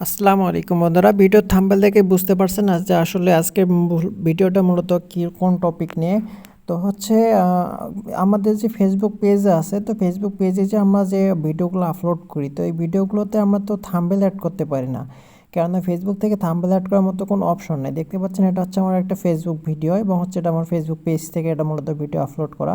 আসসালামু আলাইকুম বন্ধুরা, ভিডিওর থাম্বনেল দেখে বুঝতে পারছেন না যে আসলে আজকে ভিডিওটা মূলত কি কোন টপিক নিয়ে। তো হচ্ছে আমাদের যে ফেসবুক পেজ আছে, তো ফেসবুক পেজে যে আমরা যে ভিডিওগুলো আপলোড করি, তো এই ভিডিওগুলোতে আমরা তো থাম্বনেল অ্যাড করতে পারি না, কেননা ফেসবুক থেকে থাম্বনেল অ্যাড করার মতো কোনো অপশন নেই। দেখতে পাচ্ছেন এটা হচ্ছে আমার একটা ফেসবুক ভিডিও এবং হচ্ছে এটা আমার ফেসবুক পেজ থেকে এটা মূলত ভিডিও আপলোড করা।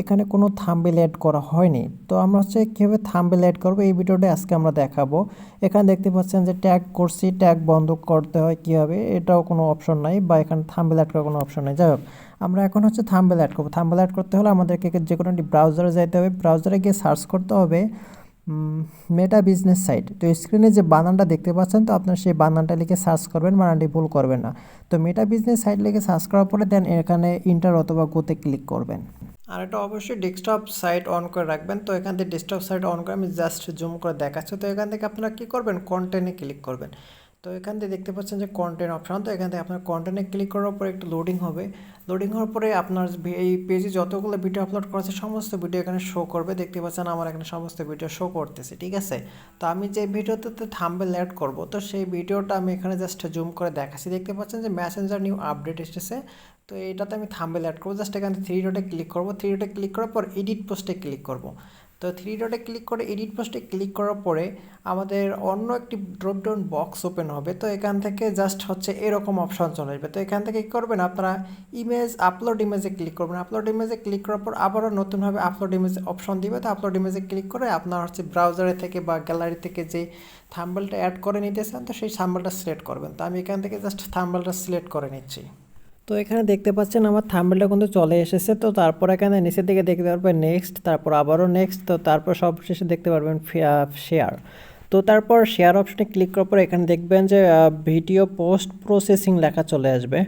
এখানে কোনো থাম্বনেল অ্যাড করা হয়নি। তো আমরা হচ্ছে কীভাবে থাম্বনেল অ্যাড করবো এই ভিডিওটা আজকে আমরা দেখাবো। এখানে দেখতে পাচ্ছেন যে ট্যাগ করছি, ট্যাগ বন্ধ করতে হয় কীভাবে, এটাও কোনো অপশন নাই, বা এখানে থাম্বনেল অ্যাড করার কোনো অপশন নেই। যাই হোক, আমরা এখন হচ্ছে থাম্বনেল অ্যাড করবো। থাম্বনেল অ্যাড করতে হলে আমাদেরকে যে কোনো একটি ব্রাউজারে যাইতে হবে। ব্রাউজারে গিয়ে সার্চ করতে হবে মেটা বিজনেস সাইট। তো স্ক্রিনে যে বানানটা দেখতে পাচ্ছেন, তো আপনার সেই বানানটা লিখে সার্চ করবেন, বানানটি ভুল করবেন না। তো মেটা বিজনেস সাইট লিখে সার্চ করার পরে দেন এখানে ইন্টার অথবা গোতে ক্লিক করবেন। আর এটা অবশ্যই ডেস্কটপ সাইট অন করে রাখবেন। তো এখান থেকে ডেস্কটপ সাইট অন করে আমি জাস্ট জুম করে দেখাচ্ছি। তো এখান থেকে আপনারা কী করবেন, কন্টেন্টে ক্লিক করবেন। তো এখান থেকে দেখতে পাচ্ছেন যে কন্টেন্ট অপশন, তো এখান থেকে আপনার কন্টেন্টে ক্লিক করার পরে একটু লোডিং হবে। লোডিং হওয়ার পরে আপনার এই পেজে যতগুলো ভিডিও আপলোড করেছে সমস্ত ভিডিও এখানে শো করবে। দেখতে পাচ্ছেন আমার এখানে সমস্ত ভিডিও শো করতেছে, ঠিক আছে। তো আমি যে ভিডিওতে থাম্বনেল অ্যাড করব, তো সেই ভিডিওটা আমি এখানে জাস্ট জুম করে দেখাচ্ছি। দেখতে পাচ্ছেন যে মেসেঞ্জার নিউ আপডেট এসেছে। তো এটাতে আমি থাম্বনেল অ্যাড করবো। জাস্ট এখানে থ্রি ডটে ক্লিক করবো। থ্রি ডটে ক্লিক করার পর এডিট পোস্টে ক্লিক করব। তো থ্রি ডটে ক্লিক করে এডিট পোস্টে ক্লিক করার পরে আমাদের অন্য একটি ড্রপডাউন বক্স ওপেন হবে। তো এখান থেকে জাস্ট হচ্ছে এরকম অপশন চলে আসবে। তো এখান থেকে কী করবেন, আপনারা ইমেজ আপলোড ইমেজে ক্লিক করবেন। আপলোড ইমেজে ক্লিক করার পর আবারও নতুনভাবে আপলোড ইমেজ অপশন দিবে। তো আপলোড ইমেজে ক্লিক করে আপনার হচ্ছে ব্রাউজারে থেকে বা গ্যালারি থেকে যে থাম্বনেলটা অ্যাড করে নিতে চান, তো সেই থাম্বনেলটা সিলেক্ট করবেন। তো আমি এখান থেকে জাস্ট থাম্বনেলটা সিলেক্ট করে নিচ্ছি। তো এখানে দেখতে পাচ্ছেন আমার থাম্বনেলটা কিন্তু চলে এসেছে। তো তারপর এখানে নিচের দিকে দেখতে পারবেন নেক্সট, তারপর আবারও নেক্সট, তো তারপর সবশেষে দেখতে পারবেন শেয়ার। তো তারপর শেয়ার অপশনে ক্লিক করার পর এখানে দেখবেন যে ভিডিও পোস্ট প্রসেসিং লেখা চলে আসবে।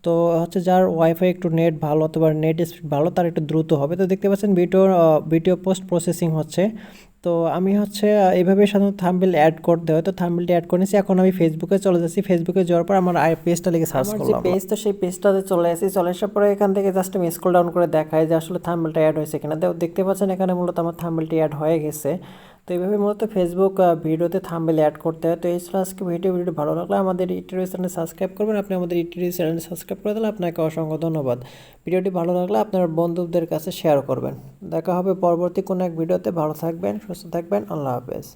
তো হচ্ছে যার ওয়াইফাই একটু নেট ভালো অথবা নেট স্পিড ভালো, তার একটু দ্রুত হবে। তো দেখতে পাচ্ছেন ভিডিও পোস্ট প্রসেসিং হচ্ছে। তো আমি হচ্ছে এইভাবে সাধারণত থাম্বনেল অ্যাড করতে হয়। তো থাম্বনেলটি অ্যাড করে নিয়েছি। এখন আমি ফেসবুকে চলে যাচ্ছি। ফেসবুকে যাওয়ার পর আমার পেজটা লিখে সার্চ করলাম। পেজ, তো সেই পেজটাতে চলে আসি। চলে আসার পরে এখান থেকে জাস্ট আমি স্ক্রল ডাউন করে দেখাই যে আসলে থাম্বনেলটা অ্যাড হয়েছে কিনা। দেখতে পাচ্ছেন এখানে মূলত আমার থাম্বনেলটি অ্যাড হয়ে গেছে। তো এইভাবে মূলত ফেসবুক ভিডিওতে থাম্বনেল অ্যাড করতে হয়। তো এই ছিল আজকে ভিডিওটি ভালো লাগলে আমাদের ইটিরিউ চ্যানেল সাবস্ক্রাইব করবেন। আপনি আমাদের ইটিরিউ চ্যানেল সাবস্ক্রাইব করে দিলে আপনাকে অসংখ্য ধন্যবাদ। ভিডিওটি ভালো লাগলে আপনার বন্ধুদের কাছে শেয়ার করবেন। দেখা হবে পরবর্তী কোনো এক ভিডিওতে। ভালো থাকবেন, সুস্থ থাকবেন। আল্লাহ হাফেজ।